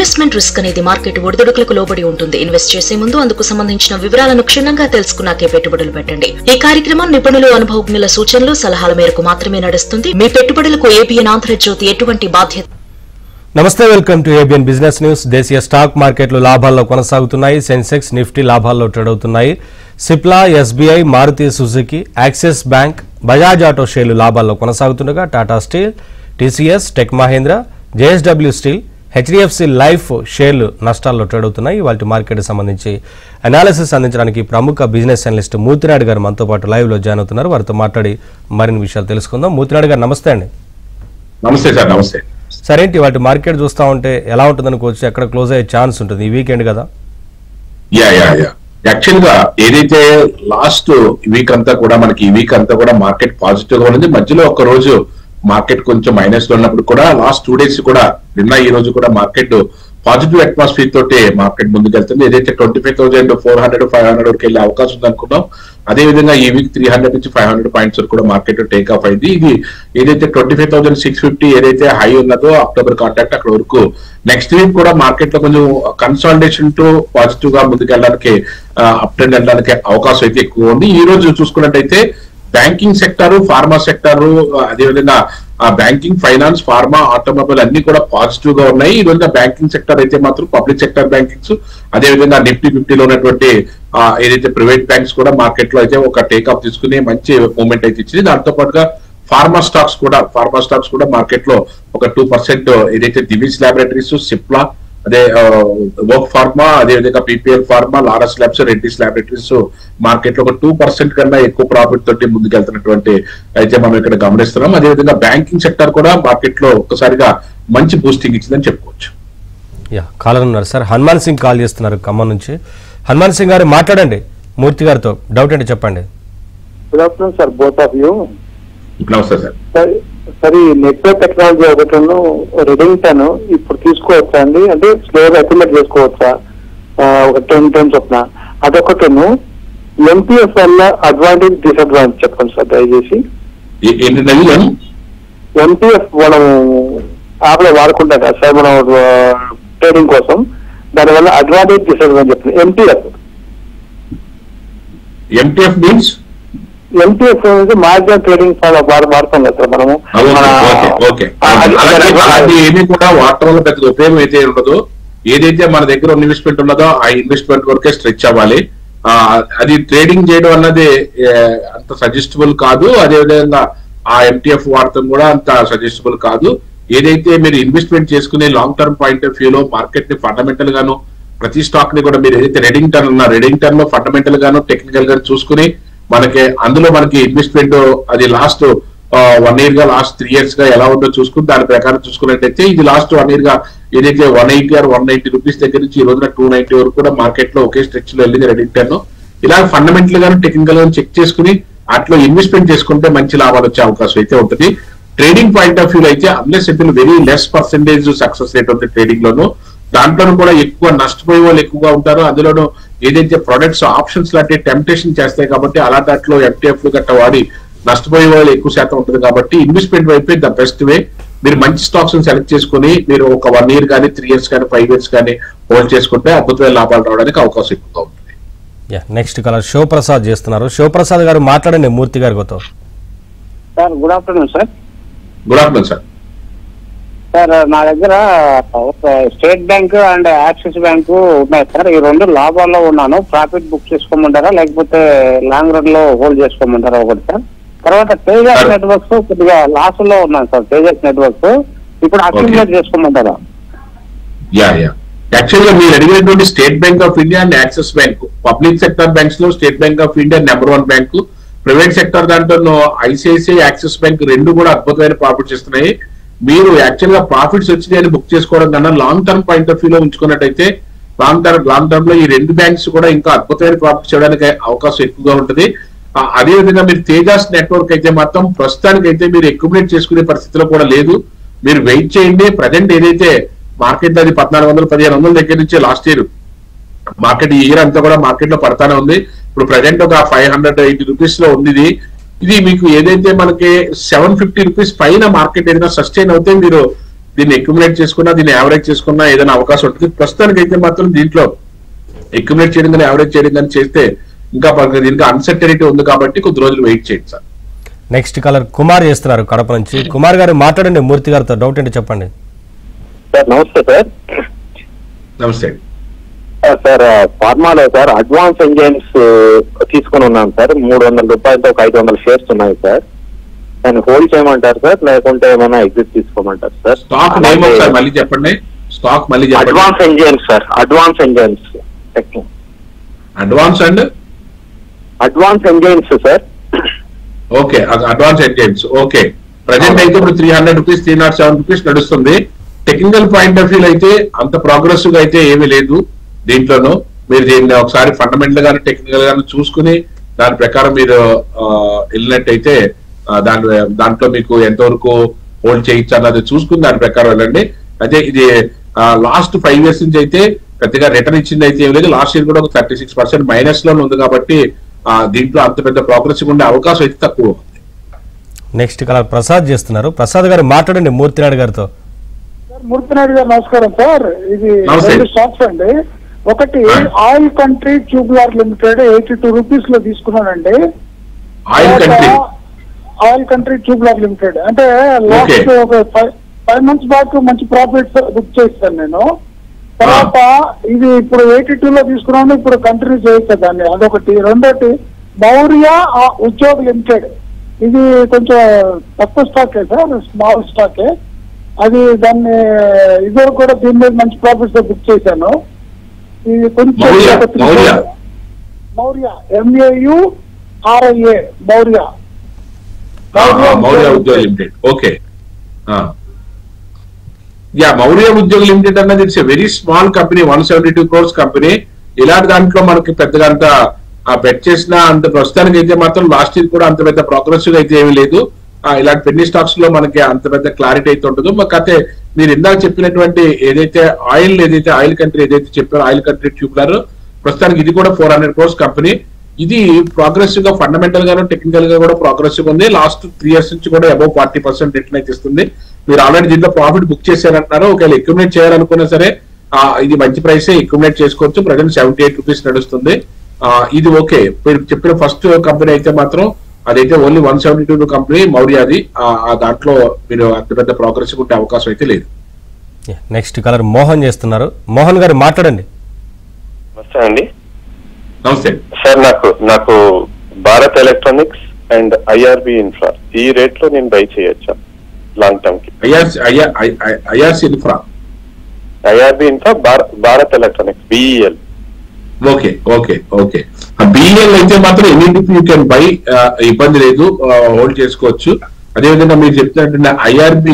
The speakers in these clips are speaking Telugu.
ఇన్వెస్ట్మెంట్ రిస్క్ అనేది మార్కెట్ ఒడిదుడుకులకు లోబడి ఉంటుంది. ఇన్వెస్ట్ చేసే ముందు అందుకు సంబంధించిన వివరాలను క్షుణ్ణంగా తెలుసుకున్నాకే పెట్టుబడులు పెట్టండి. ఈ కార్యక్రమం నిపుణులు, అనుభవజ్ఞుల సూచనలు, సలహాల మేరకు మాత్రమే నడుస్తుంది. మీ పెట్టుబడులకు ఏబిఎన్ ఆంధ్రజ్యోతి ఎటువంటి బాధ్యత. నమస్తే, welcome to ABN business news. దేశీయ స్టాక్ మార్కెట్లు లాభాల్లో కొనసాగుతున్నాయి. సెన్సెక్స్, నిఫ్టీ లాభాల్లో ట్రేడ్ అవుతున్నాయి. Cipla, SBI, Maruti Suzuki, Axis bank, Bajaj auto షేర్లు లాభాల్లో కొనసాగుతుండగా Tata steel, TCS, tech Mahindra, JSW steel, HDFC life షేర్లు నష్టాల్లో ట్రేడ్ అవుతున్నాయి. వాటి మార్కెట్ సంబంధించి అనాలిసిస్ అందించడానికి ప్రముఖ బిజినెస్ అనలిస్ట్ మూర్తినాయుడు గారు మనతో పాటు లైవ్ లో జాయిన్ అవుతున్నారు. వారితో మాట్లాడి మరిన్ని విషయాలు తెలుసుకుందాం. మూర్తినాయుడు గారు నమస్తే అండి. నమస్తే సార్. నమస్తే సార్. ఏంటి వాటి మార్కెట్ చూస్తా ఉంటే ఎలా ఉంటుంది అనుకోవచ్చు? ఎక్కడ క్లోజ్ అయ్యే ఛాన్స్ ఉంటుంది? ఈ వీకెండ్ కదా. యాక్చువల్ గా ఏదైతే లాస్ట్ వీక్ అంతా కూడా మనకి ఈ వీక్ అంతా కూడా మార్కెట్ పాజిటివ్ గా ఉంది. మధ్యలో ఒక రోజు మార్కెట్ కొంచెం మైనస్ లో ఉన్నప్పుడు కూడా లాస్ట్ 2 days కూడా నిన్న ఈ రోజు కూడా మార్కెట్ పాజిటివ్ అట్మాస్ఫియర్ తోటి మార్కెట్ ముందుకెళ్తుంది. ఏదైతే 25,400 500 వరకు వెళ్ళే అవకాశం ఉంది అనుకున్నాం, అదే విధంగా ఈ వీక్ 300 నుంచి 500 పాయింట్స్ వరకు కూడా మార్కెట్ టేక్ ఆఫ్ అయింది. ఇది ఏదైతే 25,650 ఏదైతే హై ఉన్నదో అక్టోబర్ కాంటాక్ట్ అక్కడ వరకు నెక్స్ట్ వీక్ కూడా మార్కెట్ లో కొంచెం కన్సాలిడేషన్ తో పాజిటివ్ గా ముందుకెళ్ళడానికి అప్ ట్రెండ్ వెళ్ళడానికి అవకాశం అయితే ఎక్కువ ఉంది. ఈ రోజు చూసుకున్నట్టయితే బ్యాంకింగ్ సెక్టారు, ఫార్మా సెక్టారు, అదేవిధంగా బ్యాంకింగ్, ఫైనాన్స్, ఫార్మా, ఆటోమొబైల్ అన్ని కూడా పాజిటివ్ గా ఉన్నాయి. ఈ రోజున బ్యాంకింగ్ సెక్టర్ అయితే మాత్రం పబ్లిక్ సెక్టర్ బ్యాంకింగ్స్, అదేవిధంగా నిఫ్టీ 50లో ఉన్నటువంటి ఏదైతే ప్రైవేట్ బ్యాంక్స్ కూడా మార్కెట్ లో అయితే ఒక టేక్ ఆఫ్ తీసుకుని మంచి మూవ్మెంట్ అయితే ఇచ్చింది. దాంతో పాటుగా ఫార్మా స్టాక్స్ కూడా మార్కెట్ లో ఒక 2% ఏదైతే దివిస్ ల్యాబొరేటరీస్, సిప్లా, అదే వర్క్ ఫార్మా, అదేవిధంగా PPL pharma, Laurus labs, Reddy's laboratories market లో ఒక 2% కన్నా ఎక్కువ ప్రాఫిట్ తోటి ముందుకెళ్తున్నటువంటి అయితే మనం ఇక్కడ గమనిస్తున్నాం. అదేవిధంగా బ్యాంకింగ్ సెక్టర్ కూడా మార్కెట్ లో ఒక్కసారిగా మంచి బూస్టింగ్ ఇచ్చిందని చెప్పుకోవచ్చు. కాలర్ ఉన్నారు సార్. హనుమాన్ సింగ్ కాల్ చేస్తున్నారు ఖమ్మం నుంచి. హనుమాన్ సింగ్ గారు మాట్లాడండి మూర్తి గారితో. డౌట్ అంటే చెప్పండి. Good afternoon sir, both of you. నమస్తే సార్. సరే, నెట్వర్క్ టెక్నాలజీ ఒకటను రెడింగ్టన్ ఇప్పుడు తీసుకోవచ్చా అండి? అంటే స్లోగా అక్యుములేట్ చేసుకోవచ్చా? ఒక 10 చొప్పున అదొకటను. ఎంపీఎఫ్ వల్ల అడ్వాంటేజ్, డిసడ్వాంటేజ్ చెప్పండి సార్ దయచేసి. ఎంపీఎఫ్ మనం యాప్ లో వాడుకుంటాం కదా సార్ మనం ట్రేడింగ్ కోసం, దానివల్ల అడ్వాంటేజ్, డిసడ్వాంటేజ్ చెప్పండి. ఎంపీఎఫ్ మీన్స్ ఎంపీఎఫ్ అనేది మార్జిన్ ట్రేడింగ్ వాడతాం కదా మనము. ఏమీ కూడా వాడటం వల్ల పెద్ద ఉపయోగం అయితే ఉండదు. ఏదైతే మన దగ్గర ఇన్వెస్ట్మెంట్ ఉన్నదో ఆ ఇన్వెస్ట్మెంట్ వరకే స్ట్రెచ్ అవ్వాలి. అది ట్రేడింగ్ చేయడం అన్నది అంత సజెస్టబుల్ కాదు. అదేవిధంగా ఆ ఎంటీఎఫ్ వాడటం కూడా అంత సజెస్టబుల్ కాదు. ఏదైతే మీరు ఇన్వెస్ట్మెంట్ చేసుకునే లాంగ్ టర్మ్ పాయింట్ ఆఫ్ వ్యూలో మార్కెట్ ని ఫండమెంటల్ గాను ప్రతి స్టాక్ ని కూడా మీరు ఏదైతే రెడింగ్టన్ ఉన్న రెడింగ్టన్ లో ఫండమెంటల్ గాను టెక్నికల్ గా చూసుకుని అందులో మనకి ఇన్వెస్ట్మెంట్ అది లాస్ట్ 1 year గా, లాస్ట్ 3 years గా ఎలా ఉందో చూసుకుని దాని ప్రకారం చూసుకున్నట్టయితే ఇది లాస్ట్ 1 year గా ఏదైతే 180 or 190 రూపీస్ దగ్గర నుంచి ఈ రోజున 290 వరకు కూడా మార్కెట్ లో ఒకే స్ట్రెచ్ లో వెళ్ళింది రెడింగ్టన్. ఇలా ఫండమెంటల్ గాను టెక్నికల్ గా చెక్ చేసుకుని అట్లా ఇన్వెస్ట్మెంట్ చేసుకుంటే మంచి లాభాలు వచ్చే అవకాశం అయితే ఉంటుంది. ట్రేడింగ్ పాయింట్ ఆఫ్ వ్యూ అయితే అన్లెస్ ఇప్పుడు very less percentage success rate ఉంటుంది ట్రేడింగ్ లోను. దాంట్లోనూ కూడా ఎక్కువ నష్టపోయే వాళ్ళు ఎక్కువగా ఉంటారు. అందులోనూ ఏదైతే ప్రొడక్ట్స్ ఆప్షన్స్ లాంటి టెంప్టేషన్ చేస్తాయి కాబట్టి అలాంటి దాంట్లో ఎంటీఎఫ్ గట్ట వాడి నష్టపోయే వాళ్ళు ఎక్కువ శాతం ఉంటుంది. కాబట్టి ఇన్వెస్ట్మెంట్ వైపు ద బెస్ట్ వే. మీరు మంచి స్టాక్స్ సెలెక్ట్ చేసుకుని మీరు ఒక 1 year కానీ 3 years కానీ 5 years కానీ హోల్డ్ చేసుకుంటే అద్భుతమైన లాభాలు రావడానికి అవకాశం ఎక్కువగా ఉంటుంది. నెక్స్ట్ కలర్ శివప్రసాద్ చేస్తున్నారు. శివప్రసాద్ గారు మాట్లాడండి మూర్తి గారితో. Sir good afternoon sir. Good afternoon sir. Sir నా దగ్గర State Bank and Axis Bank ఉన్నాయి సార్. ఈ 2 లాభాల్లో ఉన్నాను. ప్రాఫిట్ బుక్ చేసుకోమంటారా లేకపోతే లాంగ్ రన్ లో హోల్డ్ చేసుకోమంటారా ఒకటి సార్. తర్వాత తేజస్ నెట్వర్క్స్ కొద్దిగా లాస్ లో ఉన్నాను సార్. తేజస్ నెట్వర్క్స్ ఇప్పుడు అక్యుములేట్ చేసుకోమంటారా? యాక్చువల్ గా మీరు అడిగినటువంటి State Bank of India and Axis Bank public sector banks లో State Bank of India number 1 bank. Private sector దాంట్లో ఐసిఐసిఐ, యాక్సిస్ బ్యాంక్ 2 కూడా అద్భుతమైన ప్రాఫిట్స్ ఇస్తున్నాయి. మీరు యాక్చువల్ గా ప్రాఫిట్స్ వచ్చినాయని బుక్ చేసుకోవడం కన్నా లాంగ్ టర్మ్ పాయింట్ ఆఫ్ వ్యూలో ఉంచుకున్నట్టయితే లాంగ్ టర్మ్ లో ఈ 2 బ్యాంక్స్ కూడా ఇంకా అద్భుతమైన ప్రాఫిట్స్ చేయడానికి అవకాశం ఎక్కువగా ఉంటుంది. అదే విధంగా మీరు తేజాస్ నెట్వర్క్ అయితే మాత్రం ప్రస్తుతానికి అయితే మీరు అక్యుములేట్ చేసుకునే పరిస్థితిలో కూడా లేదు. మీరు వెయిట్ చేయండి. ప్రజెంట్ ఏదైతే మార్కెట్ అది 1400-1500 దగ్గర నుంచి లాస్ట్ ఇయర్ మార్కెట్ ఈ ఇయర్ అంతా కూడా మార్కెట్ లో పడతానే ఉంది. ఇప్పుడు ప్రజెంట్ ఒక 580 రూపీస్ లో ఉంది. ఇది మీకు ఏదైతే మనకి 750 రూపీస్ పైన మార్కెట్ ఏదైనా సస్టైన్ అవుతే మీరు దీన్ని అక్యుములేట్ చేసుకున్నా, దీన్ని యావరేజ్ చేసుకున్నా ఏదైనా అవకాశం ఉంటుంది. ప్రస్తుతానికి అయితే మాత్రం దీంట్లో అక్యుములేట్ చేయడం కానీ యావరేజ్ చేయడం కానీ చేస్తే ఇంకా దీనికి అన్సర్టనిటీ ఉంది కాబట్టి కొద్ది రోజులు వెయిట్ చేయండి సార్. నెక్స్ట్ కలర్ కుమార్ చేస్తున్నారు కడప నుంచి. కుమార్ గారు మాట్లాడండి మూర్తి గారితో, డౌట్ ఏంటి చెప్పండి. సార్ నమస్తే సార్. నమస్తే సార్ ఫార్మాలో సార్ అడ్వాన్స్ ఎంజైన్స్ తీసుకుని ఉన్నాను సార్. 300 రూపాయలతో ఒక 500 షేర్స్ ఉన్నాయి సార్. దాన్ని హోల్డ్ చేయమంటారు సార్, లేకుంటే ఏమైనా ఎగ్జిట్ తీసుకోమంటారు సార్? స్టాక్ నేమ్ సార్ మళ్ళీ చెప్పండి. స్టాక్ మళ్ళీ చెప్పండి. Advance Enzymes sir. Advance Enzymes. Advance and Advance Enzymes sir. Okay, Advance Enzymes. Okay, present అయితే ఇప్పుడు 300 రూపీస్ 307 రూపీస్ నడుస్తుంది. టెక్నికల్ పాయింట్ ఆఫ్ వ్యూ అయితే అంత ప్రోగ్రెసివ్ అయితే ఏమీ లేదు దీంట్లోనూ. మీరు దీన్ని ఒకసారి ఫండమెంటల్ గానీ టెక్నికల్ గానీ చూసుకుని దాని ప్రకారం మీరు వెళ్ళినట్టయితే దాంట్లో మీకు ఎంతవరకు హోల్డ్ చేయొచ్చు అన్నది చూసుకుని దాని ప్రకారం వెళ్ళండి. అదే ఇది లాస్ట్ 5 years నుంచి అయితే పెద్దగా రిటర్న్ ఇచ్చింది అయితే ఏం లేదు. లాస్ట్ ఇయర్ కూడా ఒక 36% మైనస్ లో ఉంది కాబట్టి దీంట్లో అంత పెద్ద ప్రోగ్రెసివ్ ఉండే అవకాశం అయితే తక్కువ ఉంది. నెక్స్ట్ కలర్ ప్రసాద్ చేస్తున్నారు. ప్రసాద్ గారు మాట్లాడండి మూర్తినాయుడు గారితో. మూర్తినాయుడు గారు నమస్కారం సార్. ఇది 2 స్టాక్స్ అండి. ఒకటి oil country tubular limited 82 rupees లో తీసుకున్నానండి. ఆయిల్ కంట్రీ ట్యూబ్లార్ లిమిటెడ్ అంటే లాస్ట్ ఒక 5 months బ్యాక్ మంచి ప్రాఫిట్స్ బుక్ చేస్తాను నేను. తర్వాత ఇది ఇప్పుడు 82 లో తీసుకున్నాను, ఇప్పుడు కంటిన్యూ చేయొచ్చు దాన్ని. అదొకటి. రెండోటి మౌర్య ఉద్యోగ్ లిమిటెడ్. ఇది కొంచెం తక్కువ స్టాకే సార్, స్మాల్ స్టాకే. అది దాన్ని ఇదివరకు కూడా దీని మీద మంచి ప్రాఫిట్స్ బుక్ చేశాను. ఇది కొంచెం మౌర్య MAURIA మౌర్య ఉద్యోగ లిమిటెడ్. ఓకే, మౌర్య ఉద్యోగ లిమిటెడ్ అన్నది it's a very small company, 172 crores company. ఇలాంటి దాంట్లో మనకి పెద్దగా అంత బెట్ చేసిన అంత ప్రస్తుతానికి అయితే మాత్రం లాస్ట్ ఇయర్ కూడా అంత పెద్ద ప్రోగ్రెసివ్ అయితే ఏమీ లేదు. ఇలాంటి పెన్నీ స్టాక్స్ లో మనకి అంత పెద్ద క్లారిటీ అయితే ఉండదు. కాకపోతే మీరు ఇందాక చెప్పినటువంటి ఏదైతే ఆయిల్ కంట్రీ ఏదైతే చెప్పారో ఆయిల్ కంట్రీ ట్యూబ్లర్, ప్రస్తుతానికి ఇది కూడా 400 crores కంపెనీ. ఇది ప్రోగ్రెసివ్ గా ఫండమెంటల్ గాను టెక్నికల్ గా కూడా ప్రోగ్రెసివ్ ఉంది. లాస్ట్ 3 years నుంచి కూడా అబౌవ్ 40% రిటర్న్ అయితే ఇస్తుంది. మీరు ఆల్రెడీ దీంట్లో ప్రాఫిట్ బుక్ చేశారంటున్నారు. ఒకవేళ అక్యుములేట్ చేయాలనుకున్నా సరే ఇది మంచి ప్రైసే, అక్యుములేట్ చేసుకోవచ్చు. ప్రజెంట్ 78 రూపీస్ నడుస్తుంది. ఇది ఓకే. మీరు చెప్పిన ఫస్ట్ కంపెనీ అయితే మాత్రం అదైతే ఓన్లీ 172 కంపెనీ మౌర్యాది. దాంట్లో మీరు అంత పెద్ద ప్రోగ్రెసివ్ ఉండే అవకాశం అయితే లేదు. నెక్స్ట్ కలర్ మోహన్ చేస్తున్నారు. మోహన్ గారు మాట్లాడండి. నమస్తే అండి. నమస్తే సార్. నాకు Bharat electronics and IRB infra ఈ రేట్ లో నేను బై చేయొచ్చా లాంగ్ టర్మ్ కి? IRC infra, IRB infra, Bharat electronics BEL. Okay okay okay. BEL అయితే మాత్రం ఎన్నిటికి యూ కెన్ బై, ఇబ్బంది లేదు, హోల్డ్ చేసుకోవచ్చు. అదేవిధంగా మీరు చెప్తున్నట్టు IRB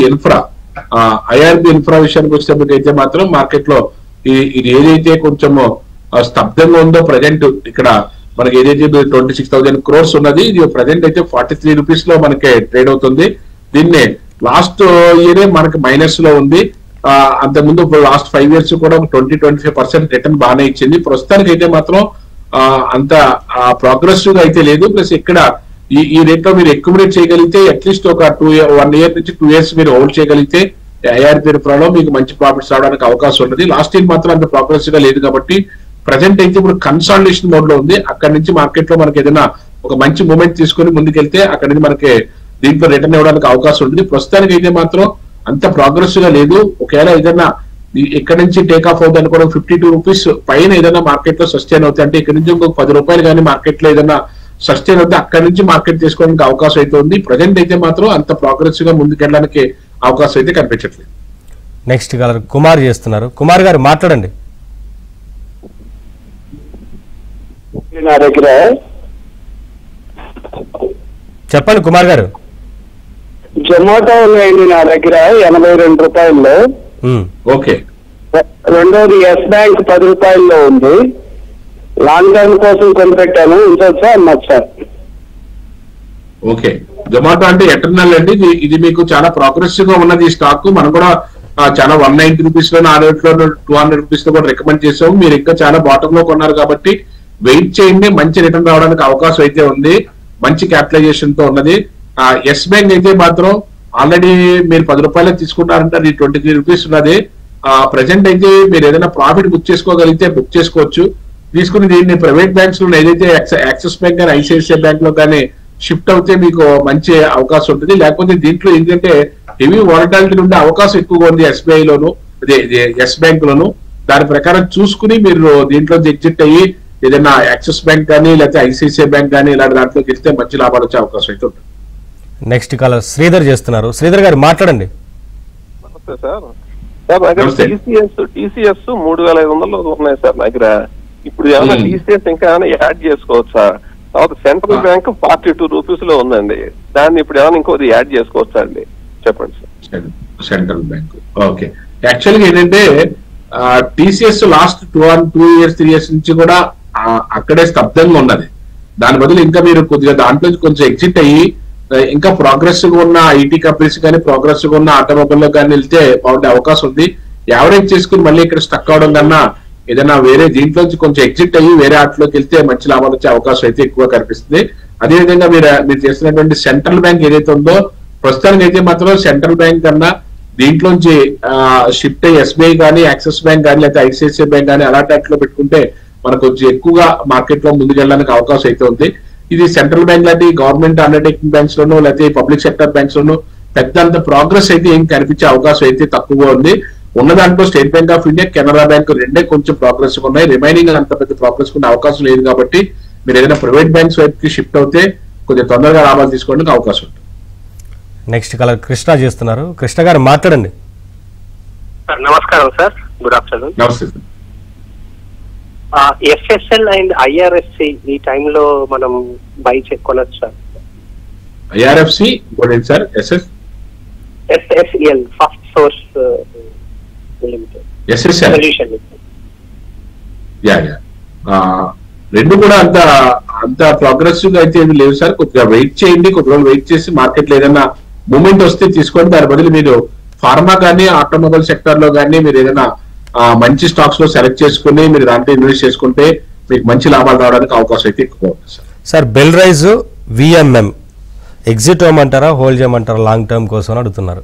ఇన్ఫ్రా విషయానికి వచ్చేటప్పటికి అయితే మాత్రం మార్కెట్ లో ఇది ఏదైతే కొంచెం స్తబ్దంగా ఉందో ప్రజెంట్ ఇక్కడ మనకి ఏదైతే 26,000 crores ఉన్నది, ఇది ప్రజెంట్ అయితే 43 రూపీస్ లో మనకి ట్రేడ్ అవుతుంది. దీన్ని లాస్ట్ ఇయరే మనకి మైనస్ లో ఉంది. అంతకుముందు లాస్ట్ 5 years కూడా 20-25% రిటర్న్ బాగానే ఇచ్చింది. ప్రస్తుతానికి అయితే మాత్రం అంత ప్రోగ్రెసివ్ గా అయితే లేదు. ప్లస్ ఇక్కడ ఈ రేట్ లో మీరు అక్యుములేట్ చేయగలిగితే అట్లీస్ట్ ఒక 1 year నుంచి 2 years మీరు హోల్డ్ చేయగలిగితే IRB ఇన్ఫ్రాలో మీకు మంచి ప్రాఫిట్స్ రావడానికి అవకాశం ఉంటుంది. లాస్ట్ ఇయర్ మాత్రం అంత ప్రోగ్రెసివ్ గా లేదు కాబట్టి ప్రజెంట్ అయితే ఇప్పుడు కన్సాలిడేషన్ మోడ్ లో ఉంది. అక్కడ నుంచి మార్కెట్ లో మనకి ఏదైనా ఒక మంచి మూమెంట్ తీసుకుని ముందుకెళ్తే అక్కడ నుంచి మనకి దీంట్లో రిటర్న్ ఇవ్వడానికి అవకాశం ఉంటుంది. ప్రస్తుతానికి అయితే మాత్రం అంత ప్రోగ్రెసివ్ గా లేదు. ఒకవేళ ఏదైనా ఇక్కడ నుంచి టేక్ ఆఫ్ అవుతుంది అనుకోవడం 52 రూపీస్ పైన ఏదైనా మార్కెట్ లో సస్టైన్ అవుతాయి అంటే ఇక్కడ నుంచి ఇంకొక 10 రూపాయలు కానీ మార్కెట్ లో ఏదైనా సస్టైన్ అవుతే అక్కడ నుంచి మార్కెట్ తీసుకోవడానికి అవకాశం అయితే ఉంది. ప్రజెంట్ అయితే మాత్రం అంత ప్రోగ్రెసివ్ గా ముందుకెళ్ళడానికి అవకాశం అయితే కనిపించట్లేదు. నెక్స్ట్ కలర్ కుమార్ చేస్తున్నారు. కుమార్ గారు మాట్లాడండి. నా దగ్గర చెప్పండి కుమార్ గారు. జొమాటో అయింది నా దగ్గర 82 రూపాయల్లో. ఓకే. రెండోది ఎస్ బ్యాంక్ 10 రూపాయల్లో ఉంది. లాంగ్ టర్మ్ కోసం కొనిపెట్టాను. ఇంకొచ్చా అమ్మచ్చా? ఓకే. జొమాటో అంటే ఎటర్నల్ అండి. ఇది మీకు చాలా ప్రోగ్రెసివ్ గా ఉన్నది ఈ స్టాక్. మనం కూడా చాలా 190 రూపీస్ లో 200 రూపీస్ లో కూడా రికమెండ్ చేసాము. మీరు ఇంకా చాలా బాటమ్ లో కొన్నారు కాబట్టి వెయిట్ చేయండి. మంచి రిటర్న్ రావడానికి అవకాశం అయితే ఉంది. మంచి క్యాపిటలైజేషన్ తో ఉన్నది. ఎస్ బ్యాంక్ అయితే మాత్రం ఆల్రెడీ మీరు 10 రూపాయలు తీసుకున్నారంటే అది 23 రూపీస్ ఉన్నది. ప్రెసెంట్ అయితే మీరు ఏదైనా ప్రాఫిట్ బుక్ చేసుకోగలిగితే బుక్ చేసుకోవచ్చు. తీసుకుని దీన్ని ప్రైవేట్ బ్యాంక్స్ లో ఏదైతే యాక్సిస్ బ్యాంక్ కానీ ఐసిఐసిఐ బ్యాంక్ లో కానీ షిఫ్ట్ అవుతే మీకు మంచి అవకాశం ఉంటుంది. లేకపోతే దీంట్లో ఏంటంటే హెవీ వాలటాలిటీ ఉండే అవకాశం ఎక్కువగా ఉంది ఎస్బీఐ లోను, ఎస్ బ్యాంక్ లోను. దాని ప్రకారం చూసుకుని మీరు దీంట్లో ఎగ్జిట్ అయ్యి ఏదైనా యాక్సిస్ బ్యాంక్ కానీ లేకపోతే ఐసిఐసిఐ బ్యాంక్ కానీ ఇలాంటి దాంట్లోకి వెళ్తే మంచి లాభాలు వచ్చే అవకాశం అయితే ఉంటుంది. నెక్స్ట్ కాలర్ శ్రీధర్ చేస్తున్నారు. శ్రీధర్ గారు మాట్లాడండి. నమస్తే సార్. సార్ నా దగ్గర టీసీఎస్ 3,500 ఉన్నాయి సార్ నా దగ్గర. ఇప్పుడు ఏమైనా టీసీఎస్ ఇంకా ఏమైనా యాడ్ చేసుకోవచ్చా? తర్వాత సెంట్రల్ బ్యాంక్ 42 రూపీస్ లో ఉందండి, దాన్ని ఇప్పుడు ఏమైనా ఇంకోది యాడ్ చేసుకోవచ్చా అండి? చెప్పండి సార్. Central bank okay. యాక్చువల్గా ఏంటంటే టీసీఎస్ లాస్ట్ 2 years 3 years నుంచి కూడా అక్కడే స్తబ్దంగా ఉన్నది. దాని బదులు ఇంకా మీరు కొద్దిగా దాంట్లో కొంచెం ఎగ్జిట్ అయ్యి ఇంకా ప్రోగ్రెసివ్ గా ఉన్న ఐటీ కంపెనీస్ కానీ ప్రోగ్రెసివ్ గా ఉన్న ఆటోమొబైల్ లో కానీ వెళ్తే బాగుండే అవకాశం ఉంది. యావరేజ్ చేసుకుని మళ్ళీ ఇక్కడ స్టక్ అవడం కన్నా ఏదైనా వేరే దీంట్లోంచి కొంచెం ఎగ్జిట్ అయ్యి వేరే ఆటలోకి వెళ్తే మంచి లాభాలు వచ్చే అవకాశం అయితే ఎక్కువ కనిపిస్తుంది. అదేవిధంగా మీరు చేస్తున్నటువంటి సెంట్రల్ బ్యాంక్ ఏదైతే ఉందో ప్రస్తుతానికి అయితే మాత్రం సెంట్రల్ బ్యాంక్ కన్నా దీంట్లోంచి షిఫ్ట్ అయ్యి ఎస్బీఐ కానీ యాక్సిస్ బ్యాంక్ కానీ లేకపోతే ఐసిఐసిఐ బ్యాంక్ కానీ అలాంటి వాటిలో పెట్టుకుంటే మనకు కొంచెం ఎక్కువగా మార్కెట్ లో ముందుకెళ్ళడానికి అవకాశం అయితే ఉంది. ఇది సెంట్రల్ బ్యాంక్ లాంటి గవర్నమెంట్ అండర్టేకింగ్ బ్యాంక్స్ లోను లేకపోతే పబ్లిక్ సెక్టర్ బ్యాంక్స్ లోను పెద్దంత ప్రోగ్రెస్ అయితే ఏం కనిపించే అవకాశం అయితే తక్కువగా ఉంది. ఉన్న దాంట్లో state Bank of India, Canara bank రెండే కొంచెం ప్రోగ్రెస్ ఉన్నాయి. రిమైనింగ్ అంత పెద్ద ప్రోగ్రెస్ ఉన్న అవకాశం లేదు. కాబట్టి మీరు ఏదైనా ప్రైవేట్ బ్యాంక్స్ వైపుకి షిఫ్ట్ అవుతే కొద్దిగా తొందరగా లాభాలు తీసుకోవడానికి అవకాశం ఉంటుంది. నెక్స్ట్ కలర్ కృష్ణ చేస్తున్నారు. కృష్ణ గారు మాట్లాడండి. సార్ నమస్కారం సార్, గుడ్ ఆఫ్టర్నూన్. నమస్తే సార్. ఎఫ్ఎస్ఎల్ అండ్ ఐఆర్ఎఫ్సి ఈ టైంలో మనం బై కొనొచ్చు sir? IRFC sir, SSL first source solution. రెండు కూడా అంత ప్రోగ్రెసివ్ గా అయితే ఏమి లేవు సార్. కొద్దిగా వెయిట్ చేయండి, కొద్ది రోజులు వెయిట్ చేసి మార్కెట్ లో ఏదైనా మూమెంట్ వస్తే తీసుకోండి. దాని బదులు మీరు ఫార్మా కానీ ఆటోమొబైల్ సెక్టర్ లో కానీ మీరు ఏదైనా మంచి స్టాక్స్ లో సెలెక్ట్ చేసుకుని మీరు దాంట్లో ఇన్వెస్ట్ చేసుకుంటే మీకు మంచి లాభాలు రావడానికి అవకాశం అయితే ఎక్కువ ఉంటుంది sir. Sir Belrise VMM exit అవ్వమంటారా హోల్డ్ చేయమంటారా లాంగ్ టర్మ్ కోసం అని అడుగుతున్నారు.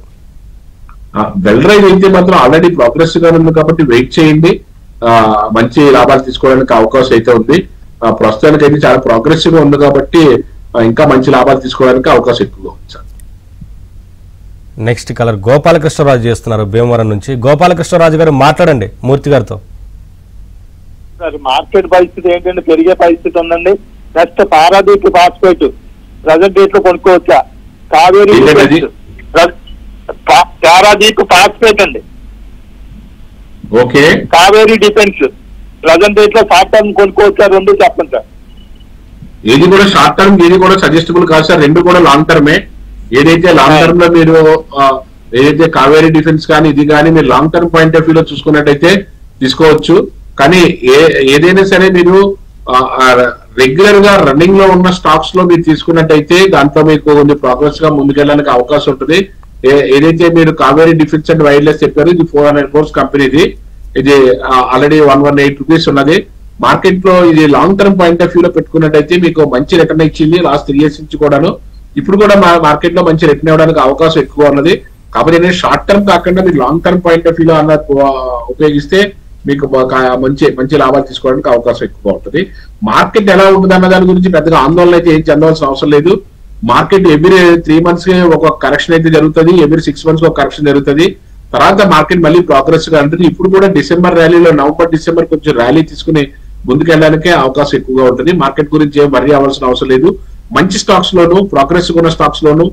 బెల్ రైజ్ అయితే మాత్రం ఆల్రెడీ ప్రోగ్రెసివ్ గా ఉంది కాబట్టి వెయిట్ చేయండి, మంచి లాభాలు తీసుకోవడానికి అవకాశం అయితే ఉంది. ప్రస్తుతానికి అయితే చాలా ప్రోగ్రెసివ్ గా ఉంది కాబట్టి ఇంకా మంచి లాభాలు తీసుకోవడానికి అవకాశం ఎక్కువగా ఉంది సార్. నెక్స్ట్ కలర్ గోపాలకృష్ణరాజు చేస్తున్నారు భీమవరం నుంచి. గోపాలకృష్ణరాజు గారు మాట్లాడండి మూర్తి గారితో. సార్ మార్కెట్ పరిస్థితి ఏంటంటే పెరిగే పరిస్థితి ఉందండి. Next Paradip phosphate present rate లో కొనుక్కోవచ్చా? కావేరీ పారాదీప్ ఫాస్ఫేట్ అండి, okay. Kaveri defence present rate లో షార్ట్ టర్మ్ కొనుక్కోవచ్చా? రెండు చెప్పండి సార్. ఏది కూడా షార్ట్ టర్మ్, ఏది కూడా సజెస్టబుల్ కాదు సార్. రెండు కూడా లాంగ్ టర్మే. ఏదైతే లాంగ్ టర్మ్ లో మీరు ఏదైతే కావేరీ డిఫెన్స్ కానీ ఇది కానీ మీరు long term point of view లో చూసుకున్నట్టయితే తీసుకోవచ్చు. కానీ ఏదైనా సరే మీరు రెగ్యులర్ గా రన్నింగ్ లో ఉన్న స్టాక్స్ లో మీరు తీసుకున్నట్టయితే దాంట్లో మీకు కొంచెం ప్రోగ్రెస్ గా ముందుకెళ్ళడానికి అవకాశం ఉంటుంది. ఏదైతే మీరు కావేరీ డిఫెన్స్ అండ్ వైర్లెస్ చెప్పారు, ఇది 400 crores కంపెనీది. ఇది ఆల్రెడీ 118 రూపీస్ ఉన్నది. మార్కెట్ లో ఇది long term point of view లో పెట్టుకున్నట్టయితే మీకు మంచి రిటర్న్ ఇచ్చింది లాస్ట్ 3 years నుంచి కూడాను. ఇప్పుడు కూడా మార్కెట్ లో మంచి రిటర్న్ ఇవ్వడానికి అవకాశం ఎక్కువ ఉన్నది. కాబట్టి నేను షార్ట్ టర్మ్ కాకుండా మీరు long term point of view లో అన్న ఉపయోగిస్తే మీకు మంచి లాభాలు తీసుకోవడానికి అవకాశం ఎక్కువ ఉంటుంది. మార్కెట్ ఎలా ఉంటుంది అన్న దాని గురించి పెద్దగా ఆందోళన అయితే ఏం చెందవలసిన అవసరం లేదు. మార్కెట్ ఎవ్రీ 3 months ఒక కరెక్షన్ అయితే జరుగుతుంది, ఎవ్రీ 6 months ఒక కరెక్షన్ జరుగుతుంది. తర్వాత మార్కెట్ మళ్ళీ ప్రోగ్రెస్ గా ఉంటుంది. ఇప్పుడు కూడా డిసెంబర్ ర్యాలీలో నవంబర్ డిసెంబర్ కొంచెం ర్యాలీ తీసుకుని ముందుకెళ్ళడానికే అవకాశం ఎక్కువగా ఉంటుంది. మార్కెట్ గురించి ఏం వరీ అవ్వాల్సిన అవసరం లేదు. మంచి స్టాక్స్ లోను ప్రోగ్రెస్ ఉన్న స్టాక్స్ లోను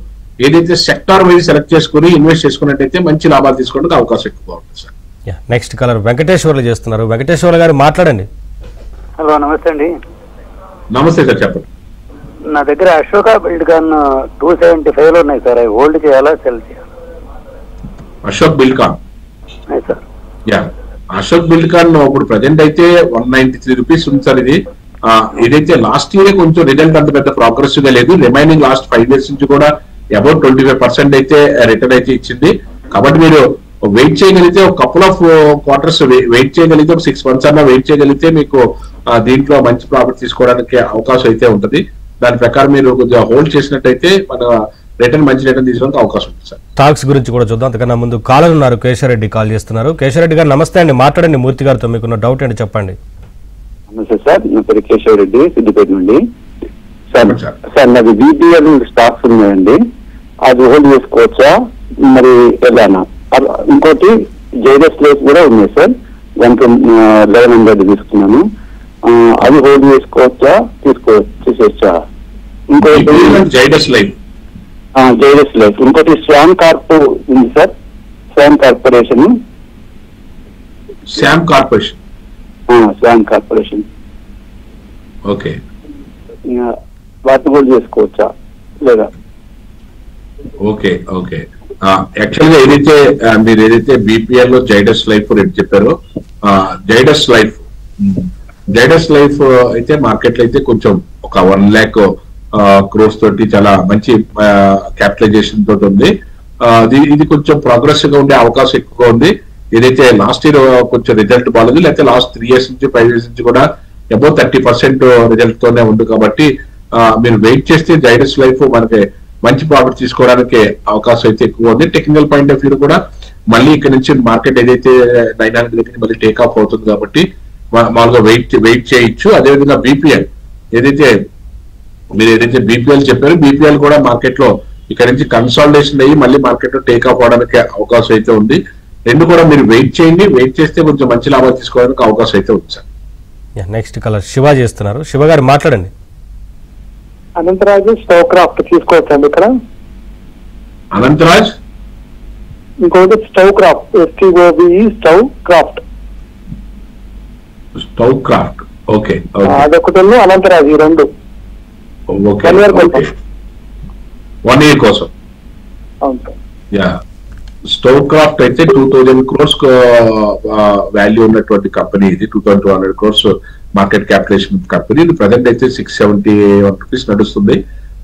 ఏదైతే సెక్టార్ వైజ్ సెలెక్ట్ చేసుకుని ఇన్వెస్ట్ చేసుకున్నట్టయితే మంచి లాభాలు తీసుకోవడానికి అవకాశం ఎక్కువ ఉంటుంది సార్. నెక్స్ట్ కలర్ వెంకటేశ్వర్లు చేస్తున్నారు. వెంకటేశ్వర్లు గారు మాట్లాడండి. హలో నమస్తే అండి. నమస్తే సార్, చెప్పండి. నా దగ్గర అశోక బిల్డ్కాన్ 275 లో ఉన్నాయి సార్. అవి హోల్డ్ చేయాలా సెల్ చేయాలా? అశోక్ బిల్డ్కాన్ సార్. అశోక్ బిల్డ్కాన్ ఇప్పుడు ప్రజెంట్ అయితే 193 రూపీస్ ఉంది సార్. ఇది ఏదైతే లాస్ట్ ఇయర్ కొంచెం రిజల్ట్ అంత పెద్ద ప్రోగ్రెసివ్ గా లేదు. రిమైనింగ్ లాస్ట్ 5 years నుంచి కూడా అబౌట్ 25% అయితే రిటర్న్ అయితే ఇచ్చింది. కాబట్టి మీరు వెయిట్ చేయగలిగితే ఒక కపుల్ ఆఫ్ క్వార్టర్స్ వెయిట్ చేయగలిగితే ఒక 6 months అన్నా వెయిట్ చేయగలిగితే మీకు దీంట్లో మంచి ప్రాఫిట్ తీసుకోవడానికి అవకాశం అయితే ఉంటుంది. దాని ప్రకారం మీరు కొద్దిగా హోల్డ్ చేసినట్టయితే మన రిటర్న్ మంచి రిటర్న్ తీసుకోవడానికి అవకాశం ఉంది సార్. స్టాక్స్ గురించి కూడా చూద్దాం. అంతకన్నా ముందు కాలర్ ఉన్నారు, కేశవరెడ్డి కాల్ చేస్తున్నారు. కేశవరెడ్డి గారు నమస్తే అండి, మాట్లాడండి. మూర్తి గారితో మీకున్న డౌట్ ఏంటి చెప్పండి. నమస్తే సార్, నా పేరు కేశవరెడ్డి, సిద్దిపేట నుండి. సార్ నాది BPL స్టాక్స్ ఉన్నాయండి, అది హోల్డ్ చేసుకోవచ్చా మరి ఎలానా? ఇంకోటి జైడస్ లైఫ్ కూడా ఉన్నాయి సార్, 1100 తీసుకున్నాను, అది హోల్డ్ చేసుకోవచ్చా తీసేయచ్చా? ఇంకోటి జైడస్ లైఫ్, ఇంకోటి స్వామ్ కార్పో ఉంది సార్, స్వామ్ కార్పొరేషన్. ఓకే, వాటిని హోల్డ్ చేసుకోవచ్చా లేదా? Okay okay. యాక్చువల్ గా మీరు ఏదైతే BPL లో జైడస్ లైఫ్ రేట్ చెప్పారో, జైడస్ లైఫ్ అయితే మార్కెట్ లో అయితే కొంచెం ఒక 1 lakh crores తోటి చాలా మంచి క్యాపిటలైజేషన్ తోటి ఉంది. ఇది కొంచెం ప్రోగ్రెసివ్ గా ఉండే అవకాశం ఎక్కువగా ఉంది. ఏదైతే లాస్ట్ ఇయర్ కొంచెం రిజల్ట్ బాగాలేదు, లేకపోతే లాస్ట్ 3 years నుంచి 5 years నుంచి కూడా అబౌవ్ 30% రిజల్ట్ తోనే ఉంది. కాబట్టి మీరు వెయిట్ చేస్తే జైడస్ లైఫ్ మనకి మంచి ప్రాఫిట్ తీసుకోవడానికి అవకాశం అయితే ఎక్కువ ఉంది. టెక్నికల్ పాయింట్ ఆఫ్ వ్యూ కూడా మళ్ళీ ఇక్కడ నుంచి మార్కెట్ ఏదైతే 900 దగ్గర మళ్ళీ టేక్ ఆఫ్ అవుతుంది కాబట్టి మామూలుగా వెయిట్ చేయొచ్చు. అదేవిధంగా BPL మీరు ఏదైతే BPL చెప్పారో, BPL కూడా మార్కెట్ లో ఇక్కడ నుంచి కన్సాలిడేషన్ అయ్యి మళ్ళీ మార్కెట్ లో టేక్ ఆఫ్ అవడానికి అవకాశం అయితే ఉంది. రెండు కూడా మీరు వెయిట్ చేయండి, వెయిట్ చేస్తే కొంచెం మంచి లాభాలు తీసుకోవడానికి అవకాశం అయితే ఉంది సార్. నెక్స్ట్ కలర్ శివ చేస్తున్నారు. శివ గారు మాట్లాడండి. అనంతరాజ్ స్టవ్ క్రాఫ్ట్ తీసుకోవచ్చండి ఇక్కడ? అనంతరాజ్, ఇంకొకటి stove craft, STOVE stove craft. Okay, అదొకటి అనంతరాజ్, ఈ రెండు 1 year కోసం. స్టవ్ క్రాఫ్ట్ అయితే 2000 crores వాల్యూ ఉన్నటువంటి కంపెనీ ఇది. 2200 crores మార్కెట్ క్యాపిటలైజేషన్ కంపెనీ. ఇది ప్రజెంట్ అయితే 671 rupees నడుస్తుంది.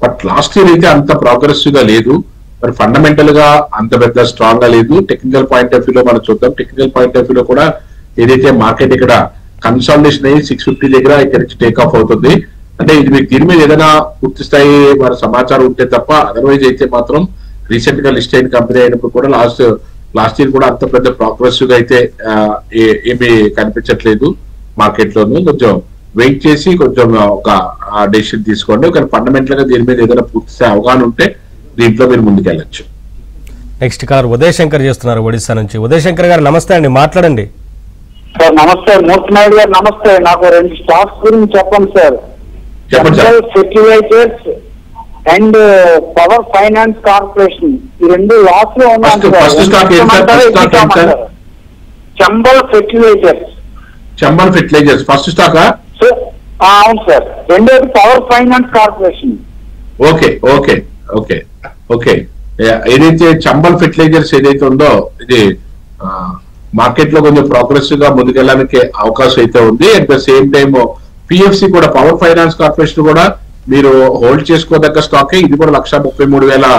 బట్ లాస్ట్ ఇయర్ అయితే అంత ప్రోగ్రెసివ్ గా లేదు, మరి ఫండమెంటల్ గా అంత పెద్ద స్ట్రాంగ్ గా లేదు. టెక్నికల్ పాయింట్ ఆఫ్ వ్యూ లో మనం చూద్దాం. టెక్నికల్ పాయింట్ ఆఫ్ వ్యూ లో కూడా ఏదైతే మార్కెట్ ఇక్కడ కన్సాలిడేషన్ అయ్యి 650 దగ్గర ఇక్కడ నుంచి టేక్ ఆఫ్ అవుతుంది. అంటే ఇది మీకు దీని మీద ఏదైనా పూర్తి స్థాయి మన సమాచారం ఉంటే తప్ప, అదర్వైజ్ అయితే మాత్రం రీసెంట్ గా లిస్ట్ అయిన కంపెనీ అయినప్పుడు కూడా లాస్ట్ ఇయర్ కూడా అంత పెద్ద ప్రోగ్రెసివ్ గా అయితే ఏమీ కనిపించట్లేదు మార్కెట్ లోను. కొంచెం వెయిట్ చేసి కొంచెం ఒక డెసిషన్ తీసుకోండి. ఒక ఫండమెంటల్ గా దీని మీద ఏదైనా పూర్తి స్థాయి అవగాహన ఉంటే దీంట్లో మీరు ముందుకెళ్ళచ్చు. నెక్స్ట్ కాలర్ ఉదయ్ శంకర్ చేస్తున్నారు ఒడిశా నుంచి. ఉదయ్ శంకర్ గారు నమస్తే అండి, మాట్లాడండి. సార్ నమస్తే. మూర్తి నాయుడు గారు నమస్తే. నాకు 2 స్టాక్స్ గురించి చెప్పండి sir. General fertilisers and power finance corporation, ఈ 2 లాస్ లో ఉన్నాయి. Chambal fertilisers first stock. అవును సార్. రెండోది పవర్ ఫైనాన్స్ కార్పొరేషన్. ఓకే. ఏదైతే చంబల్ ఫెర్టిలైజర్స్ ఏదైతే ఉందో ఇది మార్కెట్ లో కొంచెం ప్రోగ్రెసివ్ గా ముందుకెళ్ళడానికి అవకాశం అయితే ఉంది. At the same time PFC కూడా, పవర్ ఫైనాన్స్ కార్పొరేషన్ కూడా మీరు హోల్డ్ చేసుకోదగ్గ స్టాక్. ఇది కూడా 1,33,000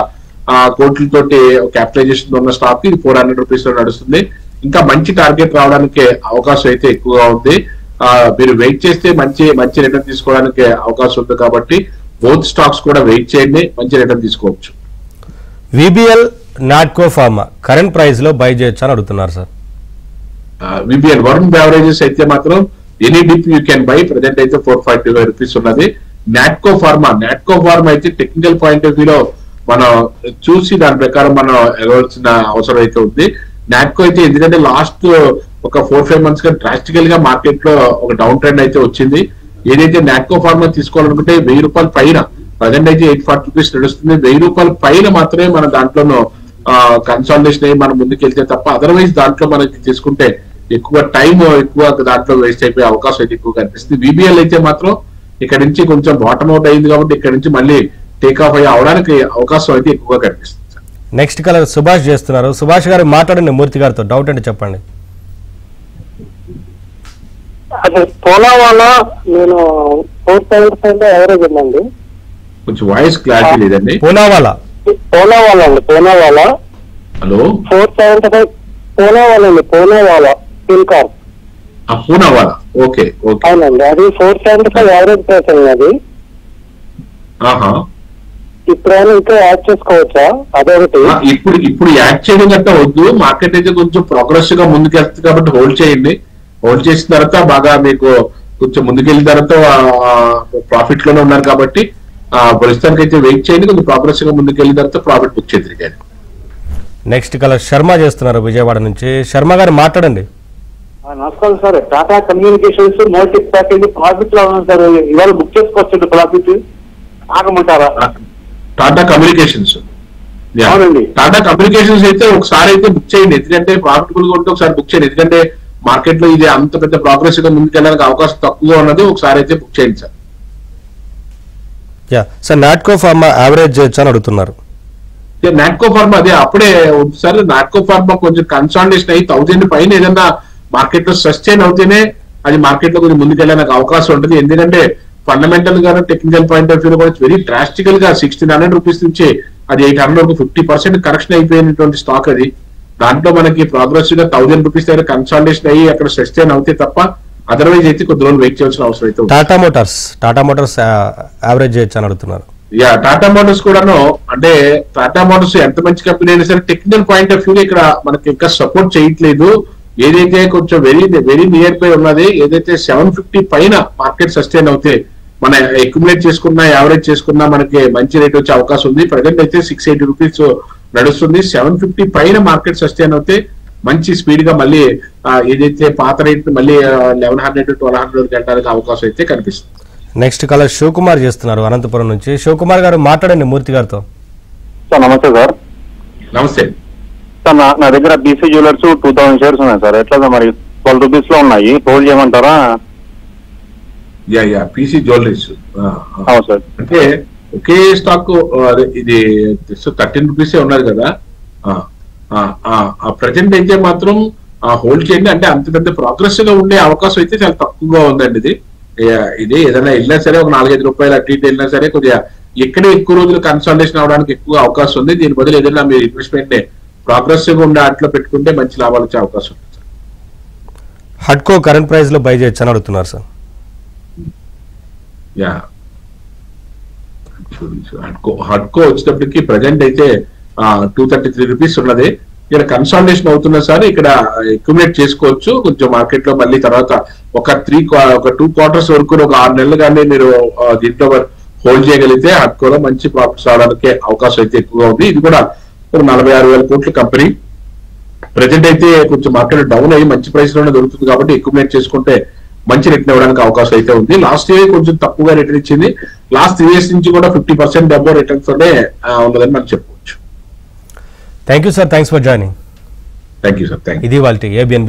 కోట్లతోటి క్యాపిటలైజేషన్ ఉన్న స్టాక్. ఇది 400 rupees లో నడుస్తుంది. ఇంకా మంచి టార్గెట్ రావడానికి అవకాశం అయితే ఎక్కువగా ఉంది. మీరు వెయిట్ చేస్తే మంచి రిటర్న్ తీసుకోవడానికి అవకాశం ఉంది. కాబట్టి బోత్ స్టాక్స్ కూడా వెయిట్ చేయండి, మంచి రిటర్న్ తీసుకోవచ్చు. VBL Natco pharma current price లో బై చేయొచ్చు అని అడుగుతున్నారు సార్. VBL వరుణ్ బెవరేజెస్ అయితే మాత్రం any dip you can buy. Present అయితే 445 rupees ఉన్నది. నాట్కో ఫార్మా అయితే టెక్నికల్ పాయింట్ ఆఫ్ వ్యూలో మనం చూసి దాని ప్రకారం మనం ఎగవలసిన అవసరం అయితే ఉంది. నాట్కో అయితే ఎందుకంటే లాస్ట్ ఒక 4-5 months గా డ్రాస్టికల్ గా మార్కెట్ లో ఒక డౌన్ ట్రెండ్ అయితే వచ్చింది. ఏదైతే నాట్కో ఫార్మా తీసుకోవాలనుకుంటే 1000 రూపాయల పైన, ప్రజెంట్ అయితే 840 rupees నడుస్తుంది. 1000 రూపాయల పైన మాత్రమే మనం దాంట్లోనూ కన్సాలిడేషన్ అయ్యి మనం ముందుకెళ్తే తప్ప, అదర్వైజ్ దాంట్లో మనకి తీసుకుంటే ఎక్కువ దాంట్లో వేస్ట్ అయిపోయే అవకాశం అయితే ఎక్కువ కనిపిస్తుంది. VBL అయితే మాత్రం ఇక్కడ నుంచి కొంచెం బాటమ్ అవుట్ అయింది కాబట్టి ఇక్కడ నుంచి మళ్ళీ టేక్ ఆఫ్ అయ్యి అవడానికి అవకాశం అయితే ఎక్కువగా కనిపిస్తుంది. నెక్స్ట్ కలర్ సుభాష్ చేస్తున్నారు. సుభాష్ గారు మాట్లాడండి మూర్తి గారితో, డౌట్ అంటే చెప్పండి. అదే పోలా వాళ్ళ నేను 4,000 ఎవరేజ్ ఉందండి. కొంచెం వాయిస్ క్లారిటీ లేదండి. పూనావాలా అండి. పూనావాలా. హలో. 475 పూనావాలా ఇన్కార్. పూనావాలా. ఓకే. అవునండి. అది 475 యావరేజ్ ప్రైస్ అండి. అది ఇప్పుడు ఇంకా యాడ్ చేసుకోవచ్చా? అదొకటి. ఇప్పుడు యాడ్ చేయడం గట్టా వద్దు. మార్కెట్ అయితే కొంచెం ప్రోగ్రెసివ్ గా ముందుకెళ్తుంది కాబట్టి హోల్డ్ చేయండి. హోల్డ్ చేసిన తర్వాత బాగా మీకు కొంచెం ముందుకెళ్ళిన తర్వాత ప్రాఫిట్ లోనే ఉన్నారు కాబట్టి ప్రస్తుతానికి అయితే వెయిట్ చేయండి. కొంచెం ప్రోగ్రెసివ్ గా ముందుకెళ్ళిన తర్వాత ప్రాఫిట్ బుక్ చేద్దరు. నెక్స్ట్ కలర్ శర్మ చేస్తున్నారు విజయవాడ నుంచి. శర్మ గారు మాట్లాడండి. నమస్కారం సార్. టాటా కమ్యూనికేషన్స్ మోటిక్ ప్యాకేజ్ ప్రాఫిట్ లో ఉన్నాం సార్. ఇవాళ బుక్ చేసుకోవచ్చు ప్రాఫిట్ ఆగమంటారా? టాటా కమ్యూనికేషన్స్ అవునండి. టాటా కమ్యూనికేషన్స్ అయితే ఒకసారి అయితే బుక్ చేయండి. ఎందుకంటే ప్రాఫిటబుల్ గా ఉంటే ఒకసారి బుక్ చేయండి. ఎందుకంటే మార్కెట్ లో ఇది అంత పెద్ద ప్రోగ్రెసివ్ గా ముందుకెళ్ళడానికి అవకాశం తక్కువగా ఉన్నది. ఒకసారి అయితే బుక్ చేయండి sir. Sir Natco pharma average చేయొచ్చు అని అడుగుతున్నారు. నాట్కో ఫార్మా అదే అప్పుడే సార్. నాట్కో ఫార్మా కొంచెం కన్సాలిడేషన్ అయ్యి 1000 పైన ఏదన్నా మార్కెట్ లో సస్టైన్ అవుతేనే అది మార్కెట్ లో కొంచెం ముందుకెళ్ళడానికి అవకాశం ఉంటుంది. ఎందుకంటే ఫండమెంటల్ గా టెక్నికల్ పాయింట్ ఆఫ్ వ్యూ కూడా వెరీ డ్రాస్టికల్ గా 1600 రూపీస్ నుంచి అది 800 వరకు 50% కరెక్షన్ అయిపోయినటువంటి స్టాక్ అది. దాంట్లో మనకి ప్రోగ్రెసివ్ గా 1000 రూపీస్ దగ్గర కన్సాలిడేషన్ అయ్యి అక్కడ సస్టైన్ అవుతే తప్ప అదర్వైజ్ అయితే కొద్ది రోజులు వెయిట్ చేయాల్సిన అవసరం అయితే. టాటా మోటార్స్ యావరేజ్ చేయొచ్చు అని అడుగుతున్నారు. టాటా మోటార్స్ కూడాను అంటే టాటా మోటార్స్ ఎంత మంచి కంపెనీ అయినా సరే టెక్నికల్ పాయింట్ ఆఫ్ వ్యూ ఇక్కడ మనకి ఇంకా సపోర్ట్ చేయట్లేదు. ఏదైతే కొంచెం వెరీ నియర్ బై ఉన్నది, ఏదైతే 750 పైన మార్కెట్ సస్టైన్ అవుతే మన అక్యుములేట్ చేసుకున్నా యావరేజ్ చేసుకున్నా మనకి మంచి రేట్ వచ్చే అవకాశం ఉంది. ప్రజెంట్ అయితే 680 రూపీస్ నడుస్తుంది. 750 పైన మార్కెట్ సస్టైన్ అవుతే మంచి స్పీడ్ గా మళ్ళీ ఏదైతే పాత రేట్ మళ్ళీ 1100 1200 వెళ్ళడానికి అవకాశం అయితే కనిపిస్తుంది. నెక్స్ట్ కలర్ శివకుమార్ చేస్తున్నారు అనంతపురం నుంచి. శివకుమార్ గారు మాట్లాడండి మూర్తి గారితో. సార్ నమస్తే సార్. నమస్తే సార్. నా దగ్గర బీసీ జ్యువెలర్స్ 2000 షేర్స్ ఉన్నాయి సార్. ఎట్లా మరి 12 రూపీస్ లో ఉన్నాయి, హోల్డ్ చేయమంటారా? పీసీ జ్యువెలరీస్ అవును సార్. అంటే ఒకే స్టాక్ ఇది 13 రూపీసే ఉన్నారు కదా. ప్రజెంట్ అయితే మాత్రం హోల్డ్ చేయండి. అంటే అంత పెద్ద ప్రోగ్రెసివ్ గా ఉండే అవకాశం అయితే చాలా తక్కువగా ఉందండి. ఇది ఏదైనా వెళ్ళినా సరే ఒక 4-5 రూపాయలు అటు ఇటు వెళ్ళినా సరే కొద్దిగా ఎక్కడే ఎక్కువ రోజులు కన్సల్టేషన్ అవడానికి ఎక్కువ అవకాశం ఉంది. దీని బదులు ఏదైనా మీరు ఇన్వెస్ట్మెంట్ ప్రోగ్రెసివ్ గా ఉండే అట్లా పెట్టుకుంటే మంచి లాభాలు వచ్చే అవకాశం ఉంది. హడ్కో కరెంట్ ప్రైస్ లో బై చేయొచ్చు అని అడుగుతున్నారు సార్. హడ్కో వచ్చేటప్పటికి ప్రజెంట్ అయితే 233 రూపీస్ ఉన్నది. ఇక్కడ కన్సాలిడేషన్ అవుతున్నా సార్. ఇక్కడ అక్యుములేట్ చేసుకోవచ్చు కొంచెం మార్కెట్ లో. మళ్ళీ తర్వాత ఒక 2 క్వార్టర్స్ వరకు ఒక 6 నెలలు కానీ మీరు దీంట్లో హోల్డ్ చేయగలిగితే హడ్కోలో మంచి ప్రాఫిట్స్ రావడానికి అవకాశం అయితే ఎక్కువగా ఉంది. ఇది కూడా ఒక 46,000 కోట్ల కంపెనీ. ప్రజెంట్ అయితే కొంచెం మార్కెట్ డౌన్ అయ్యి మంచి ప్రైస్ లోనే దొరుకుతుంది కాబట్టి అక్యుములేట్ చేసుకుంటే మంచి రిటర్న్ ఇవ్వడానికి అవకాశం అయితే ఉంది. లాస్ట్ ఇయర్ కొంచెం తక్కువగా రిటర్న్ ఇచ్చింది. లాస్ట్ 3 years నుంచి కూడా 50% డబ్బు రిటర్న్స్ తోనే ఉన్నదని మనం చెప్పుకోవచ్చు. Thank you sir. Thanks for joining. Thank you sir. ఇది వాళ్ళ ABN